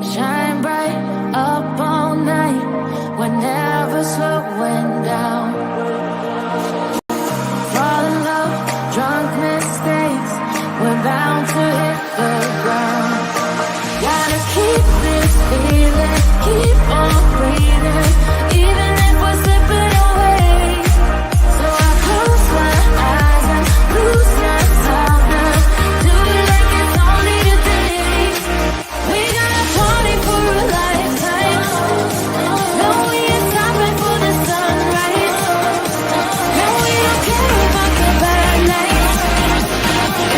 Shine bright up all night, we're never slowing down. Fall in love, drunk mistakes, we're bound to hit the ground. Gotta keep this feeling, keep on breathing, even if we're slipping away. So I close my eyes and lose myself now. Do it like it's only today. We got a party for a lifetime. No, we ain't stopping for the sunrise. No, we don't care about the bad nights.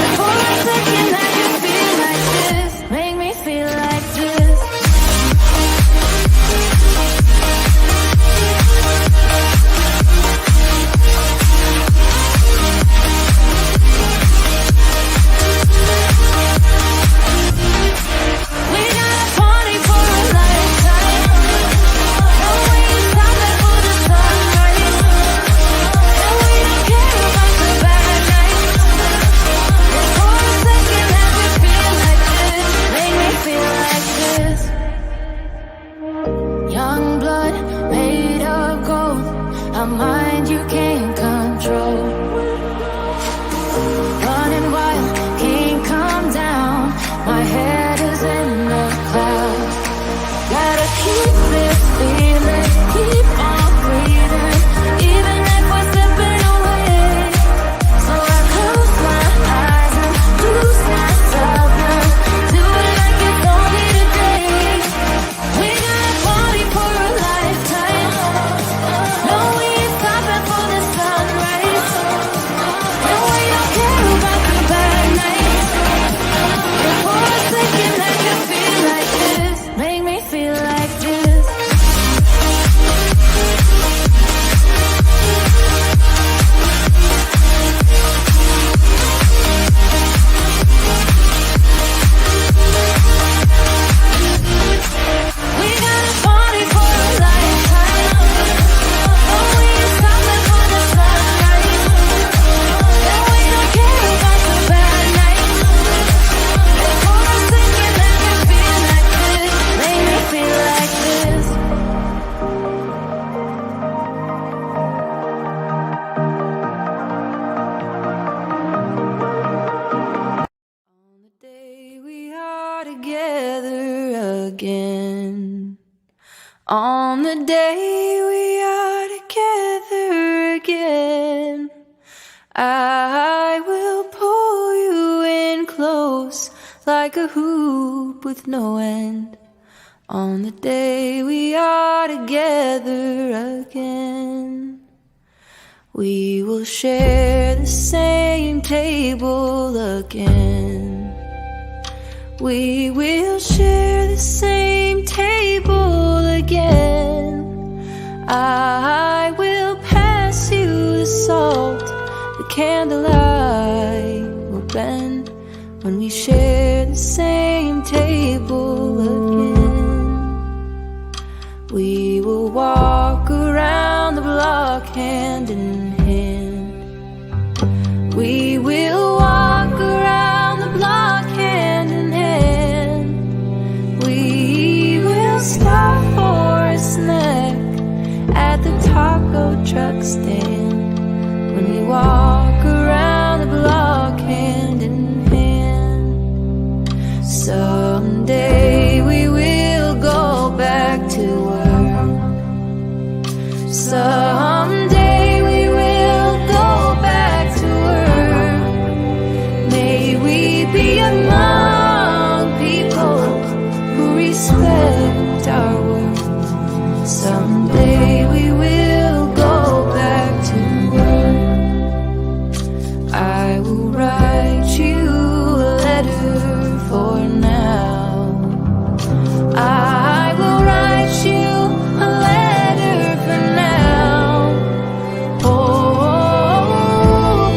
And for a second I can feel like this. Make me feel like this. We got a party for a lifetime. No, we ain't stopping for the sunrise. And we don't care about the bad nights. And for a second I can feel like this. Make me feel like this. Young blood made of gold, a mind you can't control. Running wild, can't come down. My head is in the clouds. Gotta keep this feeling, keep on breathing, even if we're slipping away. So I close my eyes and lose myself now. Do it like it's only today. We got a party for a lifetime. No, we ain't stopping for the sunrise. No, we don't care about the bad nights. And for a second I can feel like this. Make me feel like this. We got a party for a lifetime. No, we ain't stopping for the sunrise. No, we don't care about the bad nights. And for a second I can feel like this. Make me feel like this. On the day we are together again. On the day we are together again, I will pull you in close like a hoop with no end. On the day we are together again, we will share the same table again. We will share the same table again. I will pass you the salt, the candlelight will bend when we share the same table again. We will walk around the block hand in hand. We will walk around the block hand in hand. We will stop for a snack at the taco truck stand when we walk around the block hand in hand. Someday we will go back to work. Someday we will go back to work. May we be among people who respect our work. Someday we will go back to work. I will write you a letter for now. I will write you a letter for now. Hope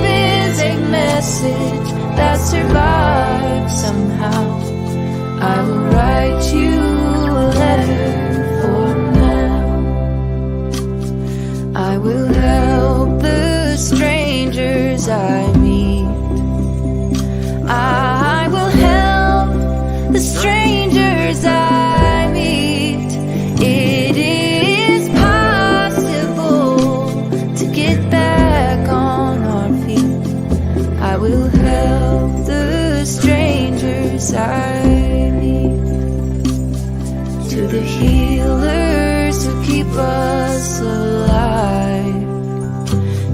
is a message that survives somehow. I will write you a letter for now. I will help the strangers I meet. I will help the strangers I beside me. To the healers who keep us alive.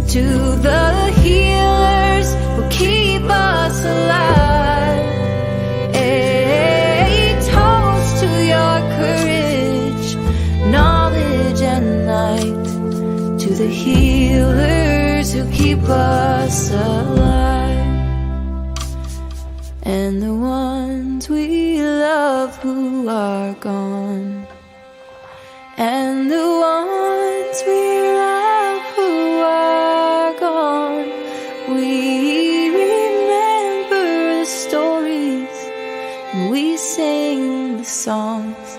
To the healers who keep us alive. A toast to your courage, knowledge and light. To the healers who keep us alive. And the ones we love who are gone. And the ones we love who are gone. We remember the stories and we sing the songs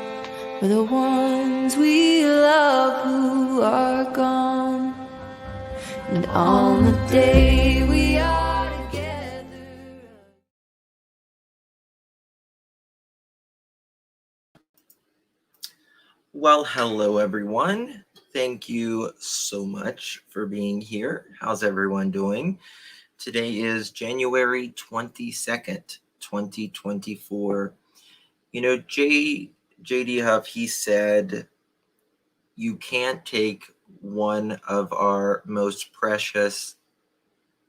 for the ones we love who are gone. And on the day we are together. Well, hello everyone. Thank you so much for being here. How's everyone doing? Today is January 22nd, 2024. You know, J.D. Huff, he said, you can't take one of our most precious,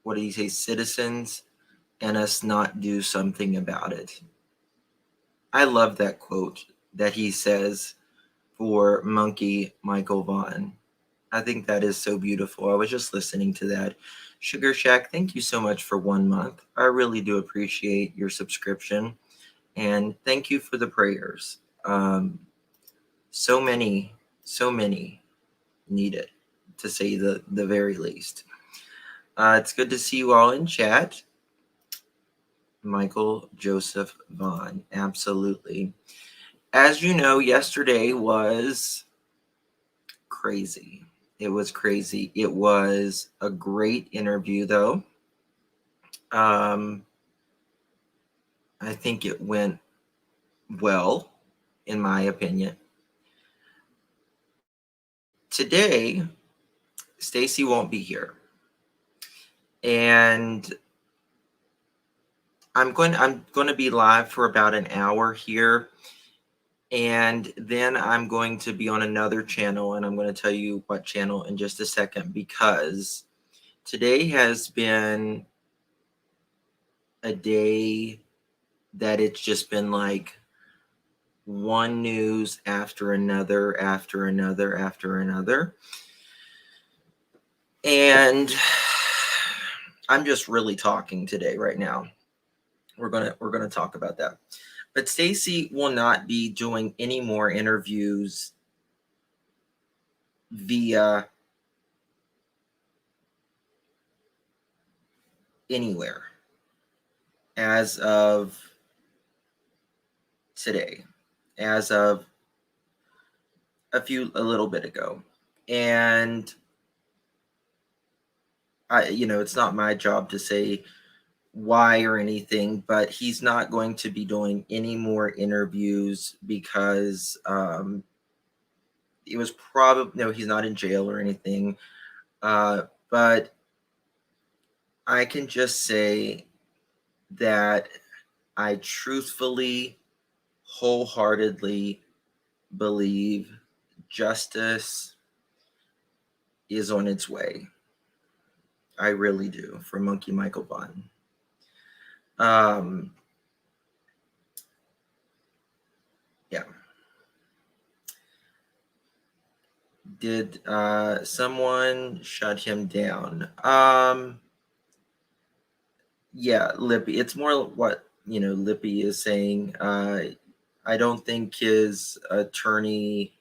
what did he say, citizens, and us not do something about it. I love that quote that he says for Monkey Michael Vaughn. I think that is so beautiful. I was just listening to that. Sugar Shack, thank you so much for 1 month. I really do appreciate your subscription. And thank you for the prayers. So many need it, to say the very least. It's good to see you all in chat. Michael Joseph Vaughn, absolutely. As you know, yesterday was crazy. It was crazy. It was a great interview, though. I think it went well, in my opinion. Today, Stacey won't be here. And I'm going to be live for about an hour here. And then I'm going to be on another channel, and I'm going to tell you what channel in just a second, because today has been a day that it's just been like one news after another, after another, after another. And I'm just really talking today right now. We're gonna talk about that. But Stacey will not be doing any more interviews via anywhere as of today, as of a little bit ago. And it's not my job to say why or anything, but he's not going to be doing any more interviews because it was probably, no, he's not in jail or anything. But I can just say that I truthfully, wholeheartedly believe justice is on its way. I really do, for Monkey Michael Vaughn. Yeah. Did someone shut him down? Yeah, Lippy. It's more what, Lippy is saying. I don't think his attorney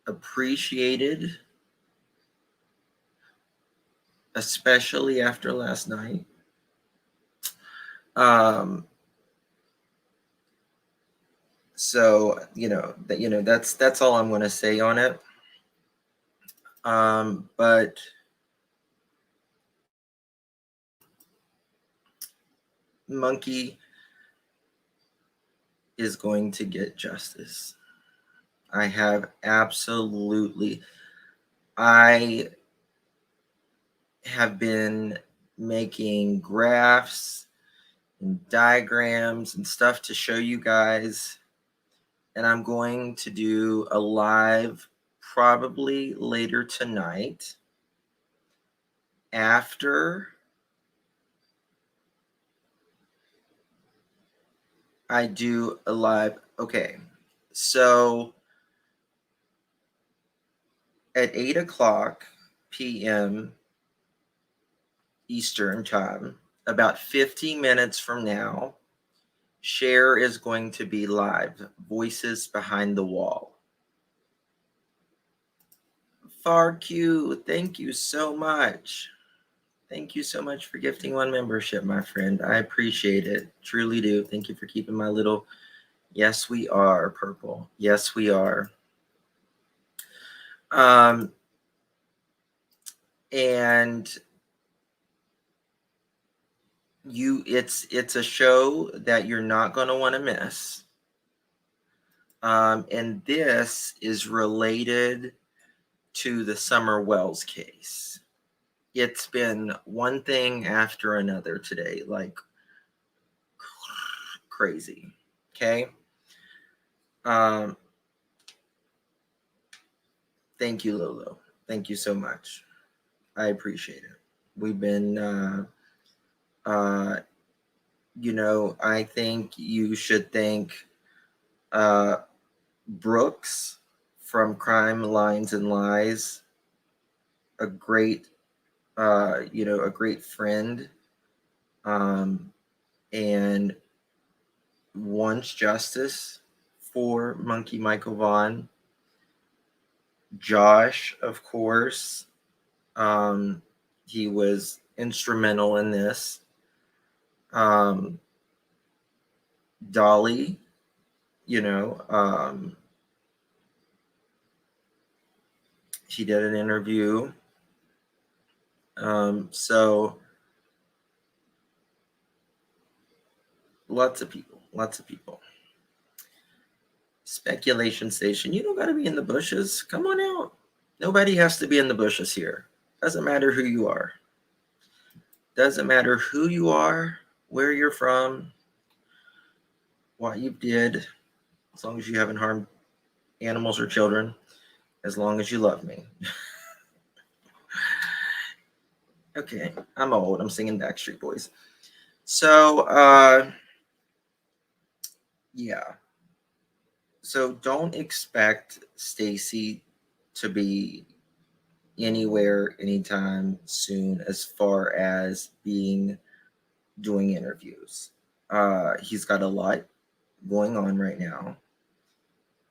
appreciated, especially after last night. So that's all I'm going to say on it. But Monkey is going to get justice. I have been making graphs and diagrams and stuff to show you guys. And I'm going to do a live probably later tonight after I do a live. Okay, so at 8 o'clock p.m. Eastern time, about 50 minutes from now, Cher is going to be live. Voices Behind the Wall. Far Q, thank you so much. Thank you so much for gifting one membership, my friend. I appreciate it. Truly do. Thank you for keeping my little... Yes, we are, Purple. Yes, we are. And it's a show that you're not going to want to miss. And this is related to the Summer Wells case. It's been one thing after another today, like crazy. Okay. Thank you, Lolo. Thank you so much. I appreciate it. We've been, I think you should thank Brooks from Crime, Lines, and Lies, a great friend, and wants justice for Monkey Michael Vaughn. Josh, of course, he was instrumental in this. Dolly, she did an interview. So lots of people. Speculation Station, you don't got to be in the bushes. Come on out. Nobody has to be in the bushes here. Doesn't matter who you are. Doesn't matter who you are, where you're from, what you did, as long as you haven't harmed animals or children, as long as you love me. Okay, I'm old. I'm singing Backstreet Boys. So, yeah. So don't expect Stacey to be anywhere anytime soon as far as doing interviews. He's got a lot going on right now.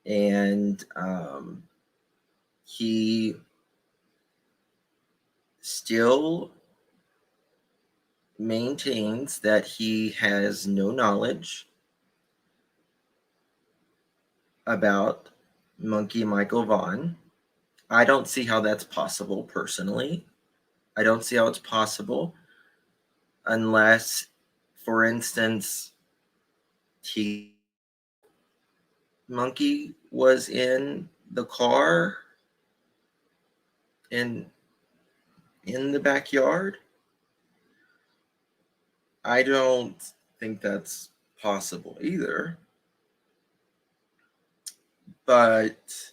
And he still maintains that he has no knowledge about Monkey Michael Vaughn. I don't see how that's possible personally. I don't see how it's possible unless, for instance, Monkey was in the car in the backyard. I don't think that's possible either. But,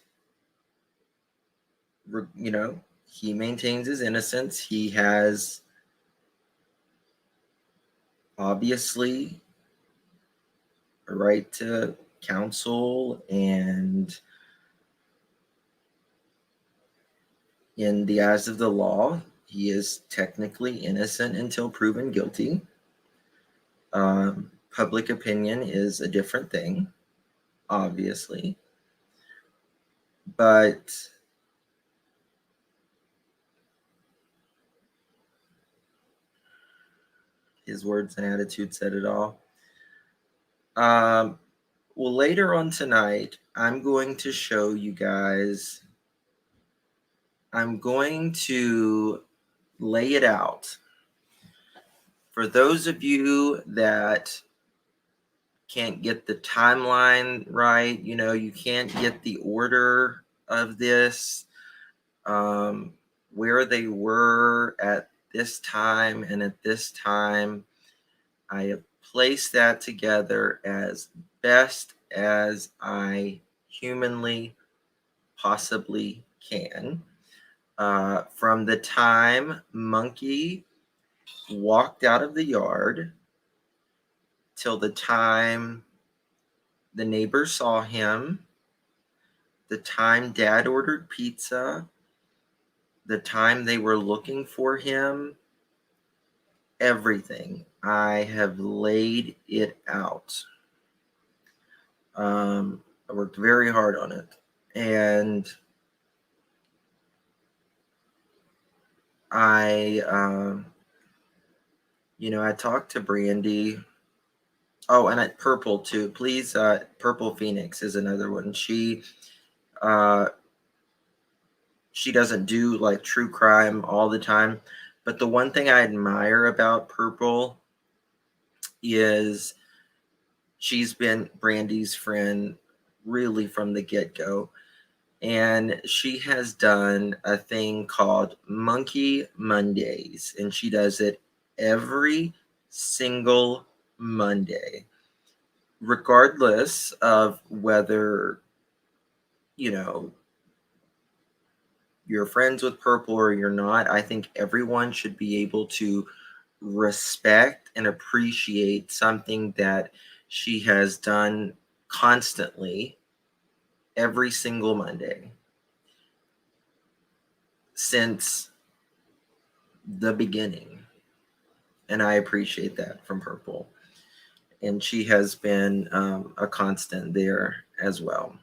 he maintains his innocence. He has obviously a right to counsel, and in the eyes of the law, he is technically innocent until proven guilty. Public opinion is a different thing, obviously. But his words and attitude said it all. Well, later on tonight, I'm going to show you guys. I'm going to lay it out. For those of you that can't get the timeline right, you can't get the order of this, where they were at this time and at this time, I have placed that together as best as I humanly possibly can. From the time Monkey walked out of the yard till the time the neighbor saw him, the time Dad ordered pizza, the time they were looking for him, everything. I have laid it out. I worked very hard on it. And I talked to Brandy. Oh, and at Purple too. Please, Purple Phoenix is another one. She doesn't do like true crime all the time, but the one thing I admire about Purple is she's been Brandy's friend really from the get-go. And she has done a thing called Monkey Mondays, and she does it every single Monday, regardless of whether, you're friends with Purple or you're not. I think everyone should be able to respect and appreciate something that she has done constantly every single Monday since the beginning. And I appreciate that from Purple. And she has been a constant there as well.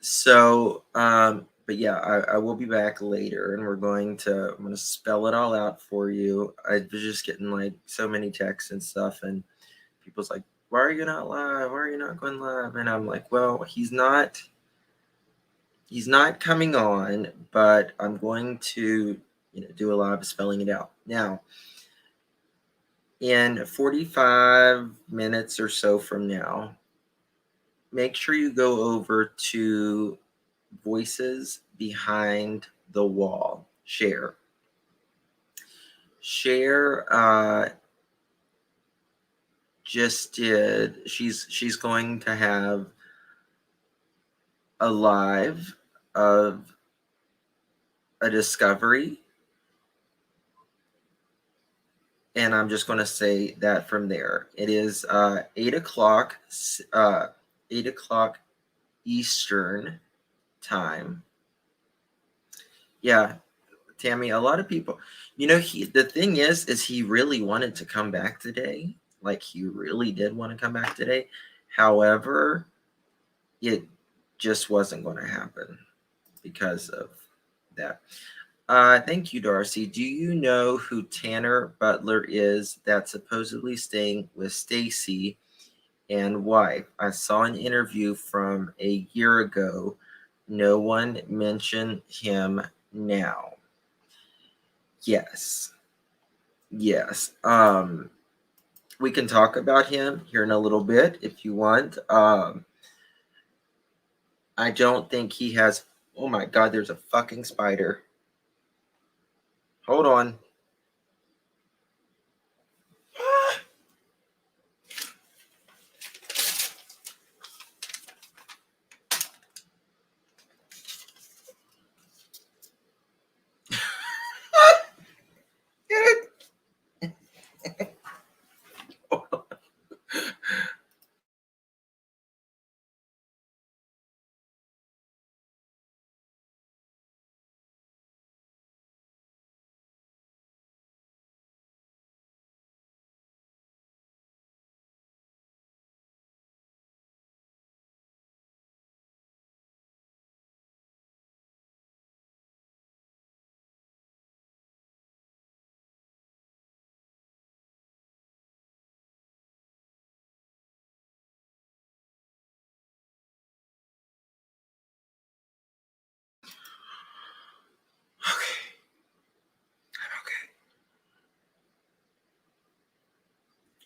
So, but yeah, I will be back later, and I'm going to spell it all out for you. I was just getting like so many texts and stuff, and people's like, "Why are you not live? Why are you not going live?" And I'm like, "Well, he's not coming on, but I'm going to do a lot of spelling it out now." In 45 minutes or so from now, make sure you go over to Voices Behind the Wall. Share just did. She's going to have a live of a discovery, and I'm just going to say that from there. It is 8 o'clock 8 o'clock Eastern time. Yeah, Tammy, a lot of people, the thing is he really wanted to come back today. Like, he really did want to come back today. However, it just wasn't going to happen because of that. Thank you, Darcy. Do you know who Tanner Butler is that's supposedly staying with Stacey and wife? I saw an interview from a year ago. No one mentioned him now. Yes. We can talk about him here in a little bit if you want. I don't think he has. Oh my God, there's a fucking spider. Hold on.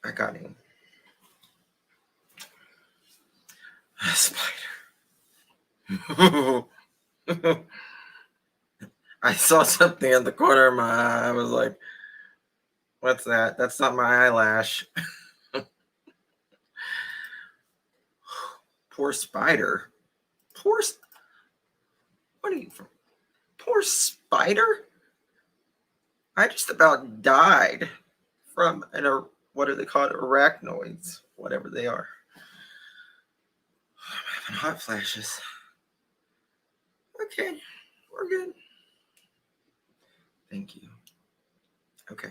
I got him. A spider. I saw something in the corner of my eye. I was like, What's that? That's not my eyelash. Poor spider. What are you from? Poor spider? I just about died from what are they called? Arachnoids, whatever they are. I'm having hot flashes. Okay, we're good. Thank you. Okay.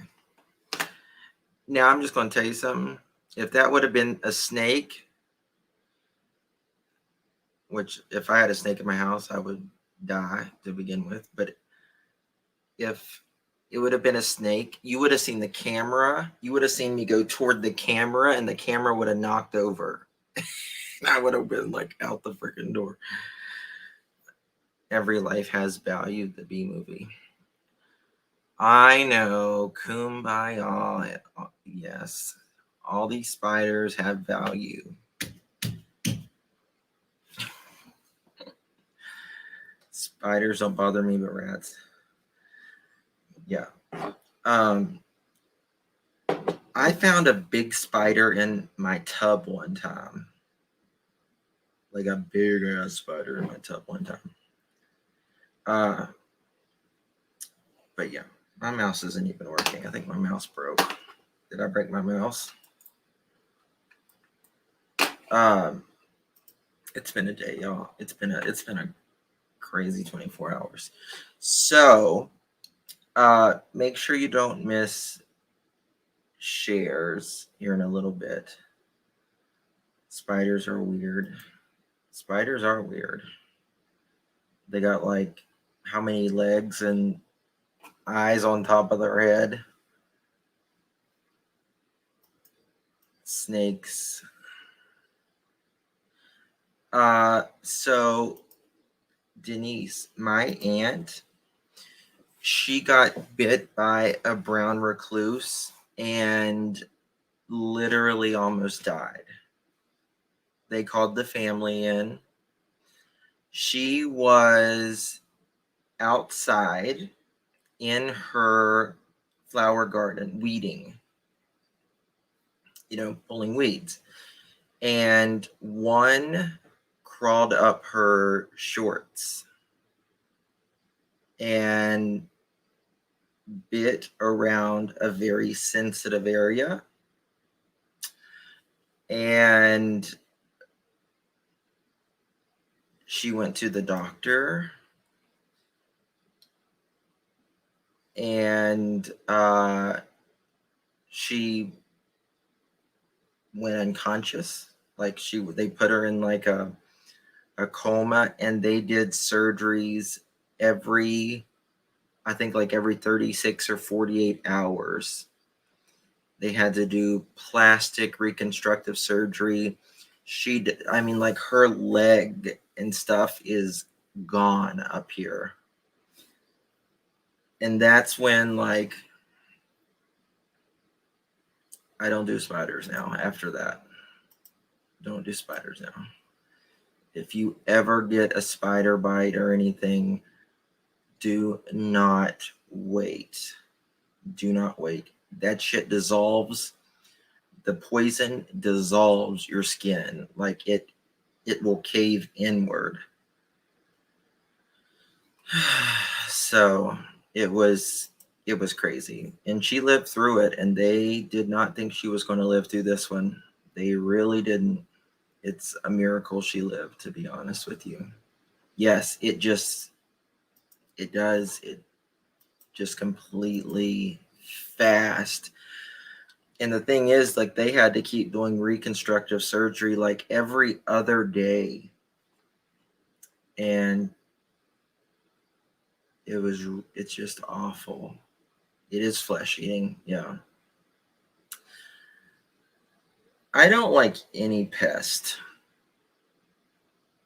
Now I'm just going to tell you something. If that would have been a snake, which if I had a snake in my house, I would die to begin with. But if it would have been a snake, you would have seen the camera. You would have seen me go toward the camera, and the camera would have knocked over. And I would have been like out the freaking door. Every life has value, the B movie. I know, kumbaya. Yes, all these spiders have value. Spiders don't bother me, but rats. Yeah. I found a big spider in my tub one time. Like a big ass spider in my tub one time. But yeah, my mouse isn't even working. I think my mouse broke. Did I break my mouse? It's been a day, y'all. It's been a crazy 24 hours. So make sure you don't miss shares here in a little bit. Spiders are weird. Spiders are weird. They got like how many legs and eyes on top of their head? Snakes. So Denise, my aunt, she got bit by a brown recluse and literally almost died. They called the family in. She was outside in her flower garden weeding, pulling weeds. And one crawled up her shorts and bit around a very sensitive area. And she went to the doctor, and she went unconscious. Like they put her in like a coma, and they did surgeries every 36 or 48 hours. They had to do plastic reconstructive surgery. Her leg and stuff is gone up here. And that's when, I don't do spiders now. After that, don't do spiders now. If you ever get a spider bite or anything, do not wait. Do not wait. That shit dissolves. The poison dissolves your skin. Like it will cave inward. So it was crazy. And she lived through it, and they did not think she was going to live through this one. They really didn't. It's a miracle she lived, to be honest with you. Yes, it does. It just completely fast. And the thing is, they had to keep doing reconstructive surgery every other day. And it's just awful. It is flesh eating. Yeah. I don't like any pest.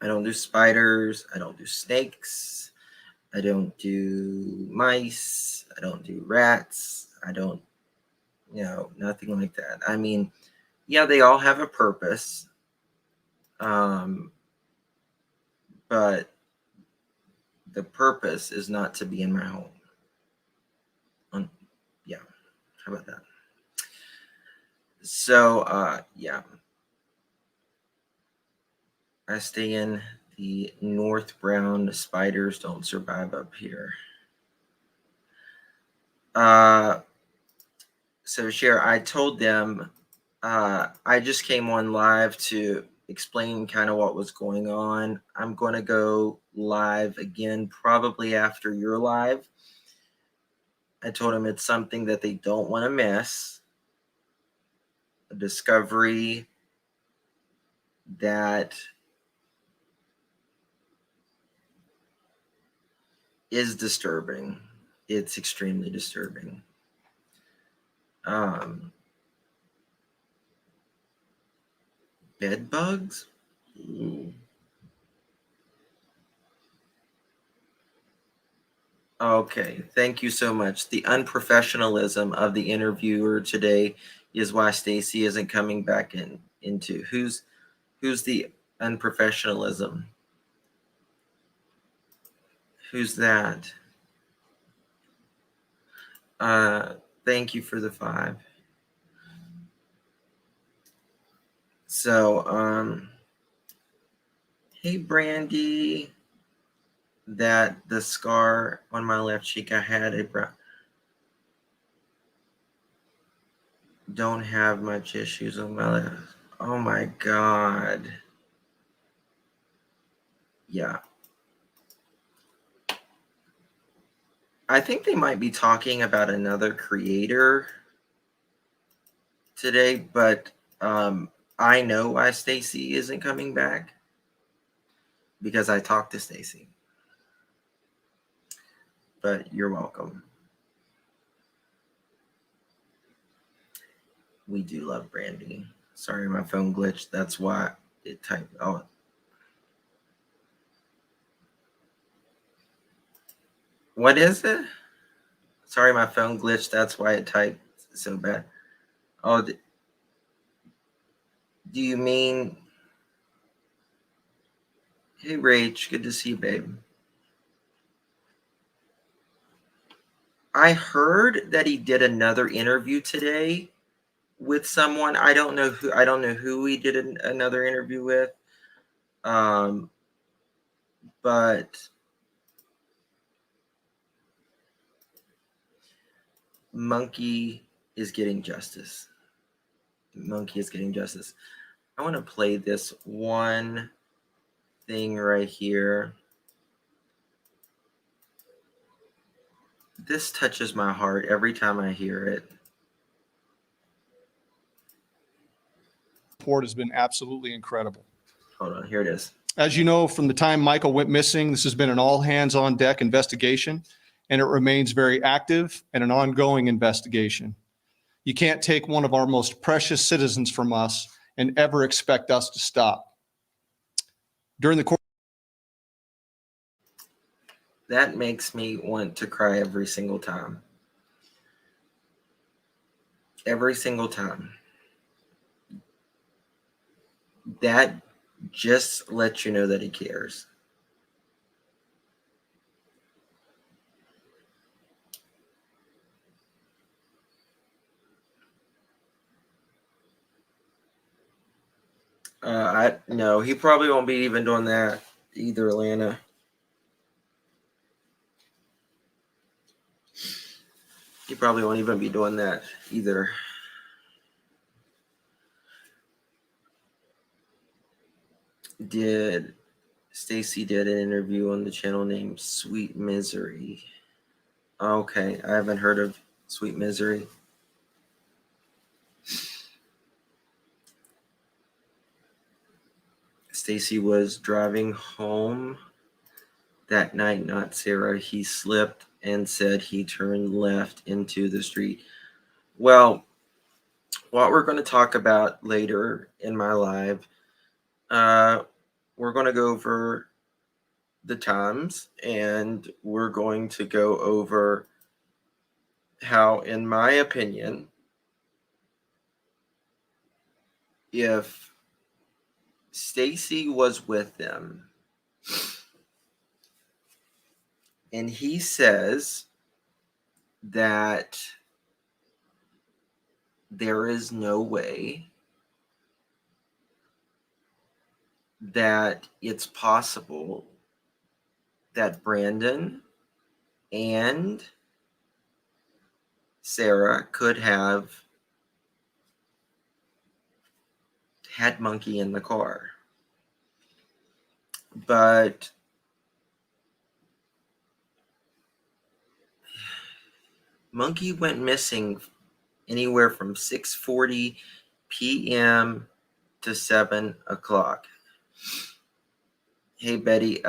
I don't do spiders. I don't do snakes. I don't do mice. I don't do rats. I don't, nothing like that. I mean, yeah, they all have a purpose. But the purpose is not to be in my home. Yeah. How about that? So, yeah, I stay in the North Brown. Spiders don't survive up here. So Cher, I told them I just came on live to explain kind of what was going on. I'm going to go live again probably after your live. I told them it's something that they don't want to miss. A discovery that is disturbing. It's extremely disturbing. Bed bugs? Ooh. Okay, thank you so much. The unprofessionalism of the interviewer today is why Stacey isn't coming back into who's the unprofessionalism? Who's that? Thank you for the 5. So, hey Brandy, that the scar on my left cheek, I had a brown. Don't have much issues on my left. Oh my God. Yeah. I think they might be talking about another creator today, but I know why Stacey isn't coming back because I talked to Stacey. But you're welcome. We do love Brandy. Sorry, my phone glitched. That's why it typed. Oh, what is it? Sorry, my phone glitched. That's why it typed so bad. Oh, do you mean? Hey, Rach, good to see you, babe. I heard that he did another interview today with someone. I don't know who he did another interview with. But Monkey is getting justice. Monkey is getting justice. I want to play this one thing right here. This touches my heart every time I hear it. Report has been absolutely incredible. Hold on, here it is. As you know, from the time Michael went missing, this has been an all hands on deck investigation, and it remains very active and an ongoing investigation. You can't take one of our most precious citizens from us and ever expect us to stop. During the course, That makes me want to cry every single time. Every single time. That just lets you know that he cares. No, he probably won't be even doing that either, Atlanta. He probably won't even be doing that either. Stacey did an interview on the channel named Sweet Misery. Okay, I haven't heard of Sweet Misery. Stacey was driving home that night, not Sarah. He slipped and said he turned left into the street. Well, what we're going to talk about later in my live, we're going to go over the times, and we're going to go over how, in my opinion, if Stacey was with them and he says that there is no way that it's possible that Brandon and Sarah could have had Monkey in the car. But Monkey went missing anywhere from 6:40 p.m. to 7 o'clock. Hey Betty,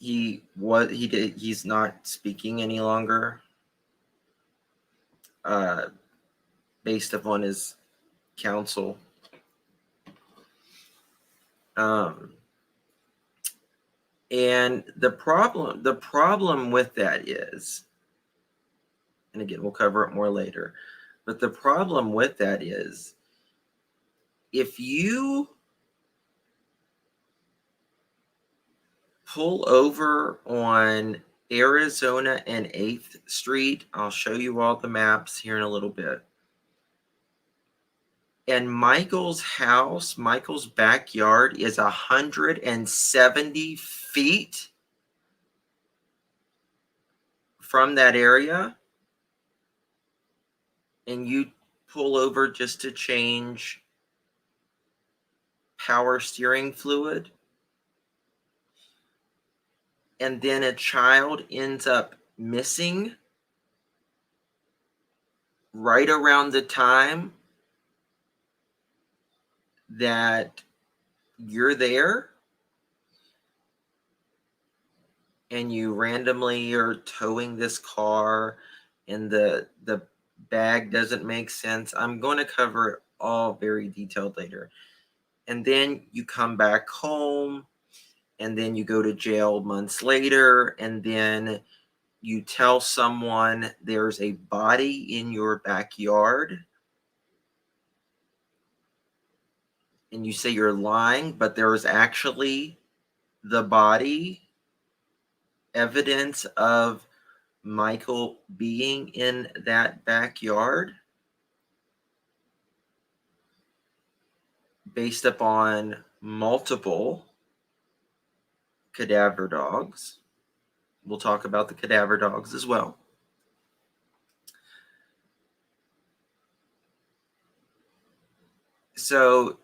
he's not speaking any longer. Based upon his counsel. And the problem with that is, and again, we'll cover it more later, but the problem with that is, if you pull over on Arizona and 8th Street, I'll show you all the maps here in a little bit. And Michael's house, Michael's backyard is 170 feet from that area. And you pull over just to change power steering fluid. And then a child ends up missing right around the time that you're there, and you randomly are towing this car and the bag doesn't make sense. I'm going to cover it all very detailed later. And then you come back home, and then you go to jail months later, and then you tell someone there's a body in your backyard, and you say you're lying, but there is actually the body, evidence of Michael being in that backyard, based upon multiple cadaver dogs. We'll talk about the cadaver dogs as well. So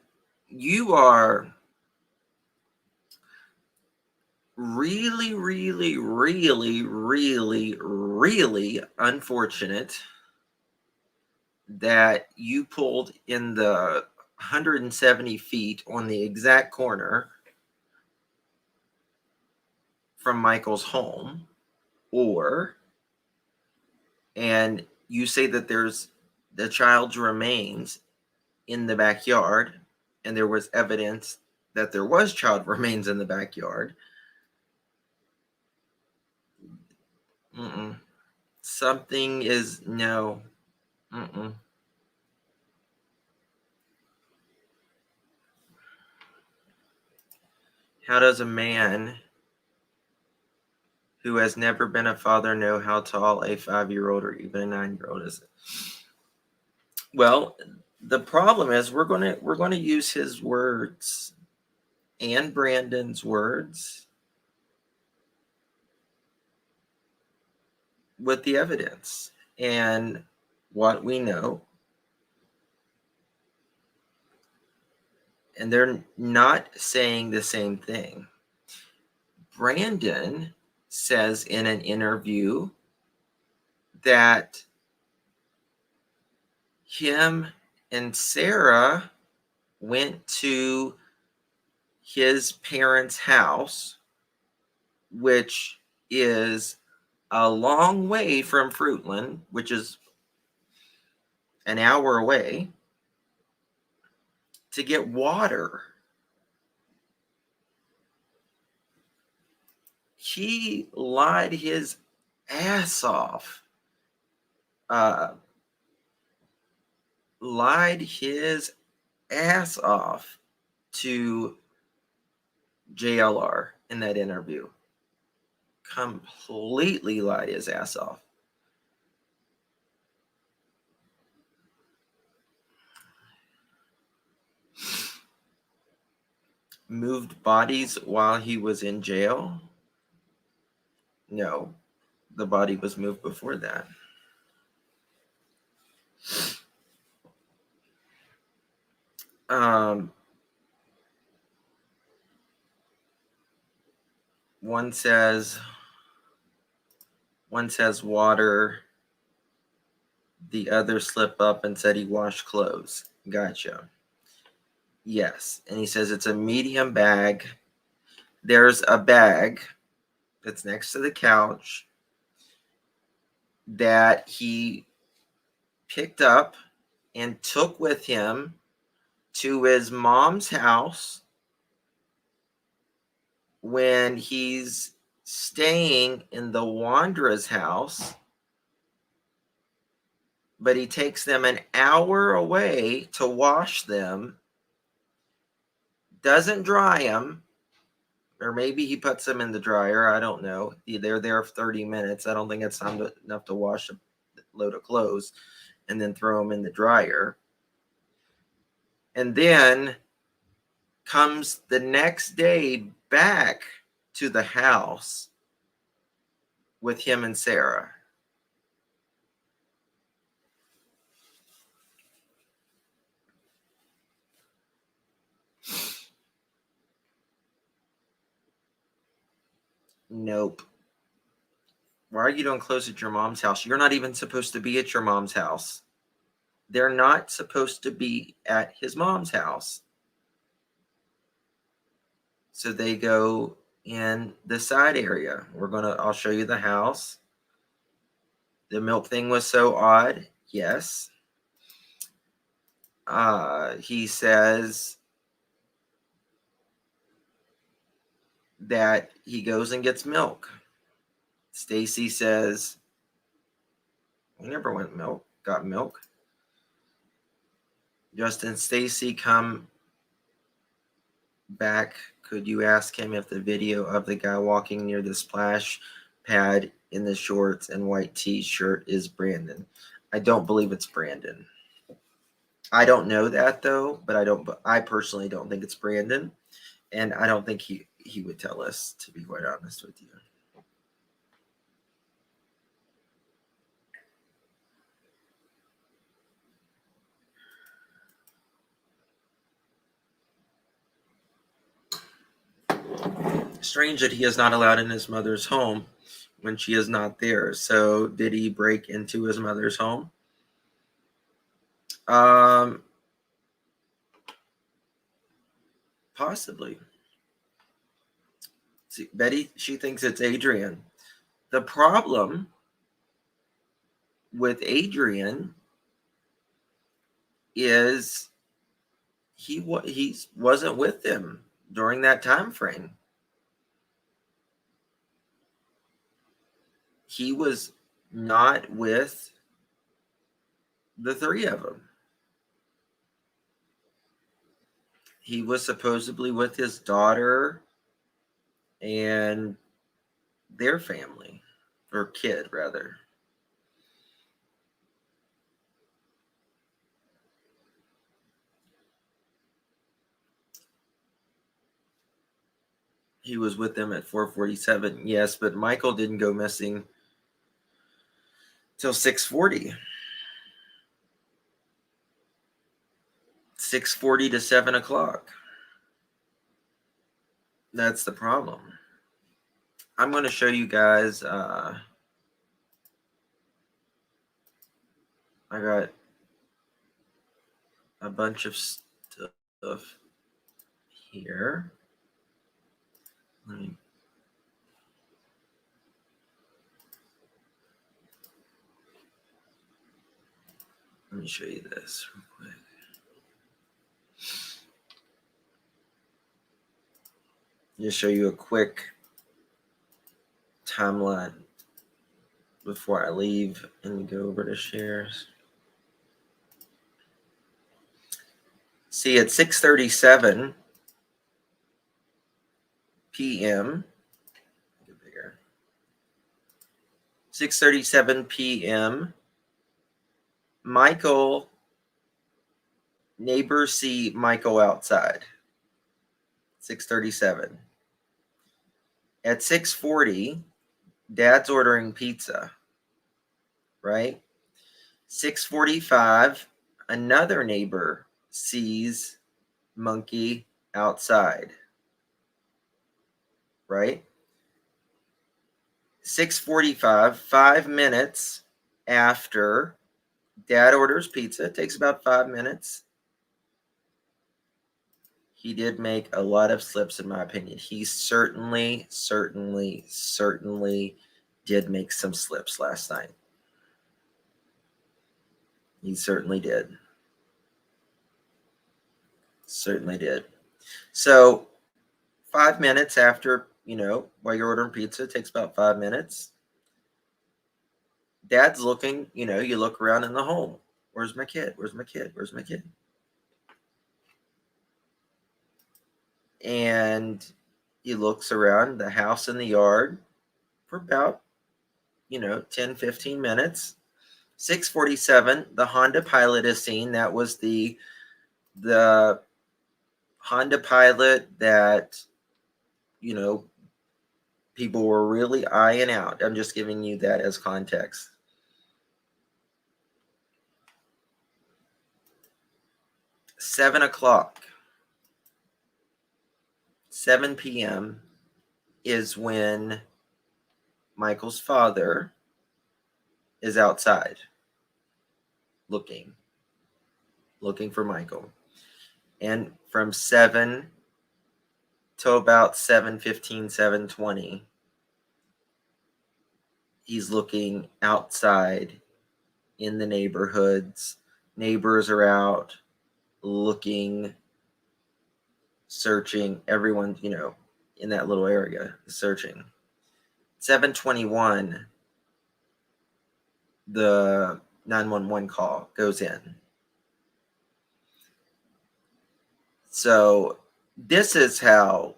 you are really, really, really, really, really unfortunate that you pulled in the 170 feet on the exact corner from Michael's home, and you say that there's the child's remains in the backyard, and there was evidence that there was child remains in the backyard. Something is no. How does a man who has never been a father know how tall a 5-year-old or even a 9-year-old is? Well, the problem is we're going to use his words and Brandon's words with the evidence and what we know. And they're not saying the same thing. Brandon says in an interview that him and Sarah went to his parents' house, which is a long way from Fruitland, which is an hour away, to get water. He lied his ass off. To JLR in that interview. Completely lied his ass off. moved bodies while he was in jail? No, the body was moved before that. One says water. The other slip up and said he washed clothes. Gotcha. Yes. And he says it's a medium bag. There's a bag that's next to the couch that he picked up and took with him to his mom's house when he's staying in the Wondra's house, but he takes them an hour away to wash them, doesn't dry them, or maybe he puts them in the dryer. I don't know. They're there for 30 minutes. I don't think it's enough to wash a load of clothes and then throw them in the dryer. And then comes the next day back to the house with him and Sarah. Nope. Why are you doing close at your mom's house? You're not even supposed to be at your mom's house. They're not supposed to be at his mom's house. So they go in the side area. I'll show you the house. The milk thing was so odd. Yes. He says that he goes and gets milk. Stacey says, we never got milk. Justin, Stacey, come back. Could you ask him if the video of the guy walking near the splash pad in the shorts and white t-shirt is Brandon? I don't believe it's Brandon. I don't know that though, but I personally don't think it's Brandon, and I don't think he would tell us, to be quite honest with you. Strange that he is not allowed in his mother's home when she is not there. So did he break into his mother's home? Possibly. See, Betty, she thinks it's Adrian. The problem with Adrian is he wasn't with them during that time frame. He was not with the three of them. He was supposedly with his daughter and their family, or kid rather. He was with them at 4:47. Yes, but Michael didn't go missing till 6:40. 6:40 to 7 o'clock. That's the problem. I'm going to show you guys. I got a bunch of stuff here. Let me show you this real quick. Just show you a quick timeline before I leave and go over to shares. See, at 6:37 p.m. 6:37 p.m. Neighbors see Michael outside. 6:37. At 6:40, Dad's ordering pizza, right? 6:45, another neighbor sees Monkey outside, right? 6:45, 5 minutes after Dad orders pizza, it takes about 5 minutes. He did make a lot of slips, in my opinion. He certainly did make some slips last night. He certainly did. Certainly did. So 5 minutes after, while you're ordering pizza, it takes about 5 minutes. Dad's looking, you look around in the home. Where's my kid? Where's my kid? Where's my kid? And he looks around the house and the yard for about, 10, 15 minutes. 6:47, the Honda Pilot is seen. That was the Honda Pilot that, people were really eyeing out. I'm just giving you that as context. Seven o'clock, 7 p.m. is when Michael's father is outside looking for Michael. And from 7 to about 7:15, 7:20, he's looking outside in the neighborhoods. Neighbors are out looking, searching. Everyone, in that little area is searching. 7:21, the 911 call goes in. So this is how,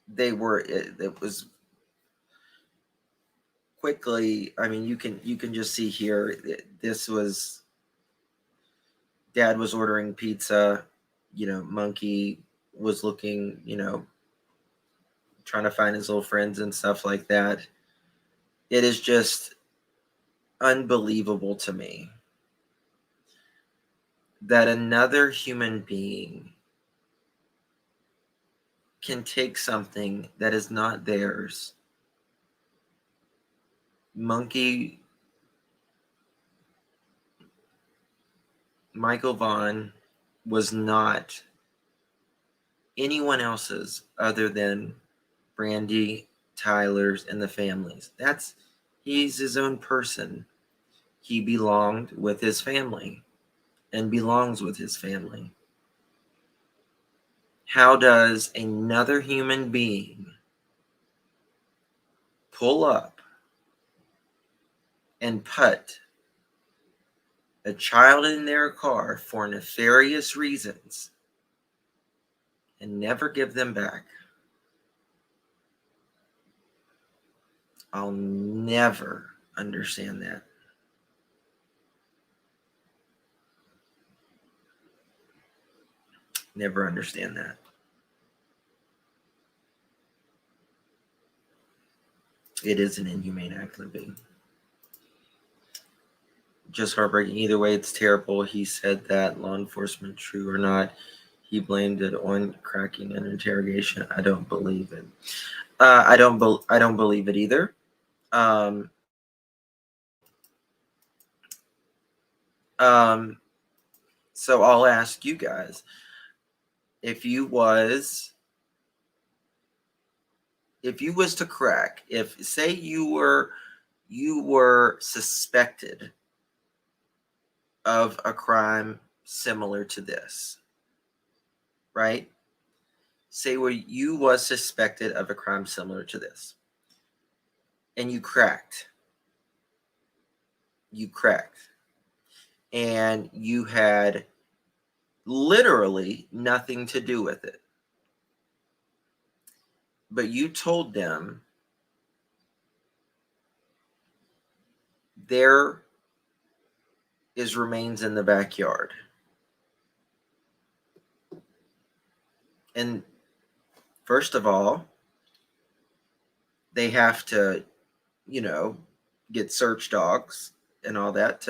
they were. It was quickly. I mean, you can just see here. This was Dad was ordering pizza. Monkey was looking. Trying to find his little friends and stuff like that. It is just unbelievable to me that another human being can take something that is not theirs. Michael Vaughn was not anyone else's other than Brandy, Tyler's, and the family's. He's his own person. He belonged with his family and belongs with his family. How does another human being pull up and put a child in their car for nefarious reasons and never give them back? I'll never understand that. Never understand that. It is an inhumane act, Libby. Just heartbreaking. Either way, it's terrible. He said that, law enforcement, true or not. He blamed it on cracking an interrogation. I don't believe it. I don't believe it either. So I'll ask you guys, if you was to crack, if say you were suspected of a crime similar to this, right? Say where you was suspected of a crime similar to this, and you cracked, and you had literally nothing to do with it, but you told them there remains in the backyard. And first of all, they have to, get search dogs and all that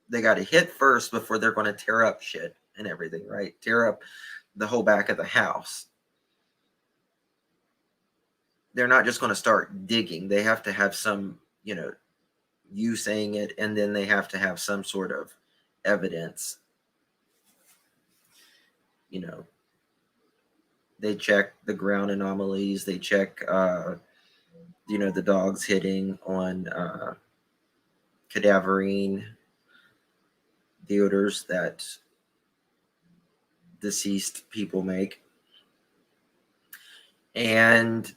they got to hit first before they're going to tear up shit and everything, right? Tear up the whole back of the house. They're not just going to start digging. They have to have some, you saying it, and then they have to have some sort of evidence. They check the ground anomalies. They check, the dogs hitting on cadaverine, the odors that deceased people make. And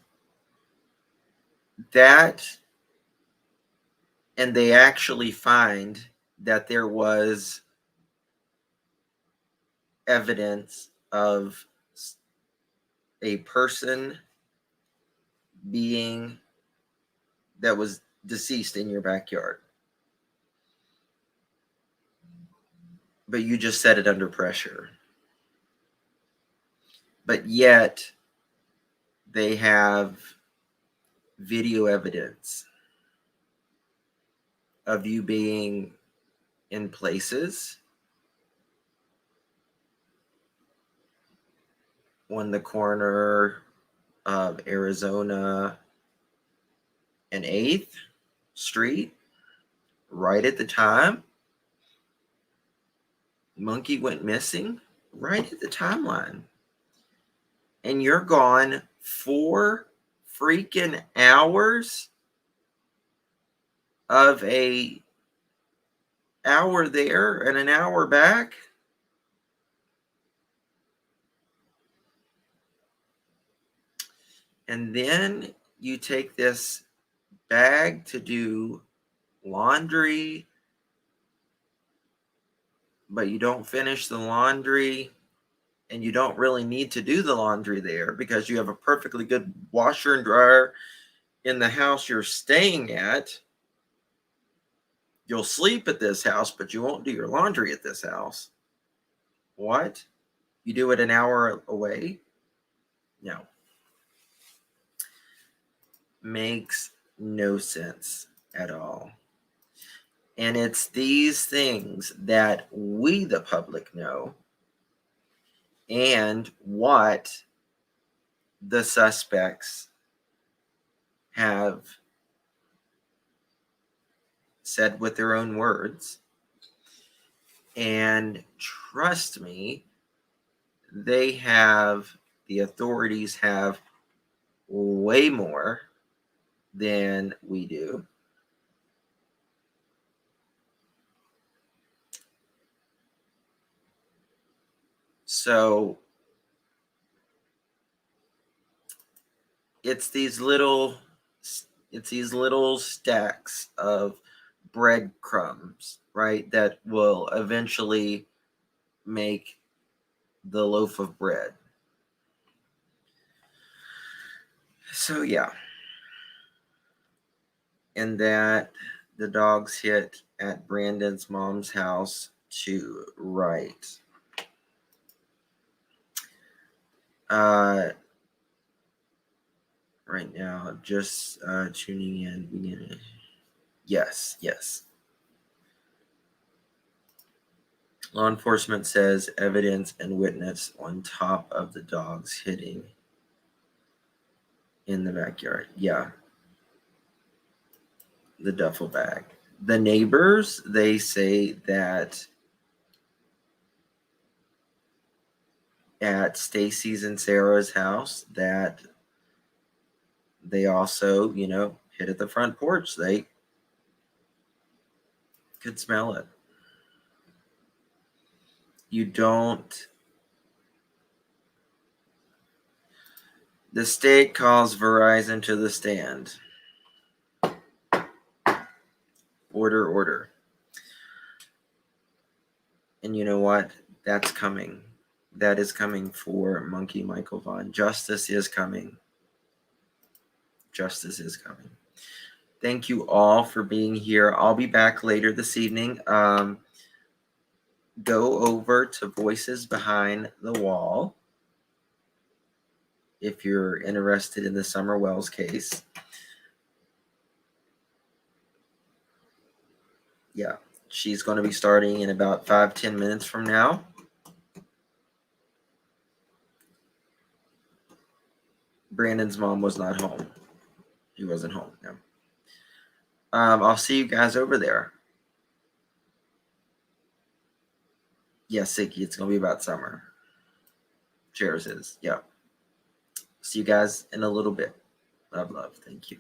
they actually find that there was evidence of a person being that was deceased in your backyard. But you just set it under pressure. But yet they have video evidence of you being in places on the corner of Arizona and 8th Street, right at the time Monkey went missing, right at the timeline. And you're gone 4 freaking hours of a hour there and an hour back. And then you take this bag to do laundry, but you don't finish the laundry, and you don't really need to do the laundry there because you have a perfectly good washer and dryer in the house you're staying at. You'll sleep at this house, but you won't do your laundry at this house. What? You do it an hour away? No. Makes no sense at all. And it's these things that we, the public, know, and what the suspects have said with their own words. And trust me, the authorities have way more than we do. So it's these little stacks of breadcrumbs, right, that will eventually make the loaf of bread. So yeah. And that the dogs hit at Brandon's mom's house too, right. Right now, just tuning in. Yes. Law enforcement says evidence and witness on top of the dogs hitting in the backyard. Yeah. The duffel bag. The neighbors, they say that at Stacey's and Sarah's house that they also, hit at the front porch. They could smell it. You don't. The state calls Verizon to the stand. Order. And you know what? That's coming. That is coming for Monkey Michael Vaughn. Justice is coming. Thank you all for being here. I'll be back later this evening. go over to Voices Behind the Wall if you're interested in the Summer Wells case. Yeah, she's going to be starting in about 5-10 minutes from now. Brandon's mom was not home. He wasn't home. No. I'll see you guys over there. Yeah, Sicky, it's going to be about summer. Cheers is. Yeah. See you guys in a little bit. Love. Thank you.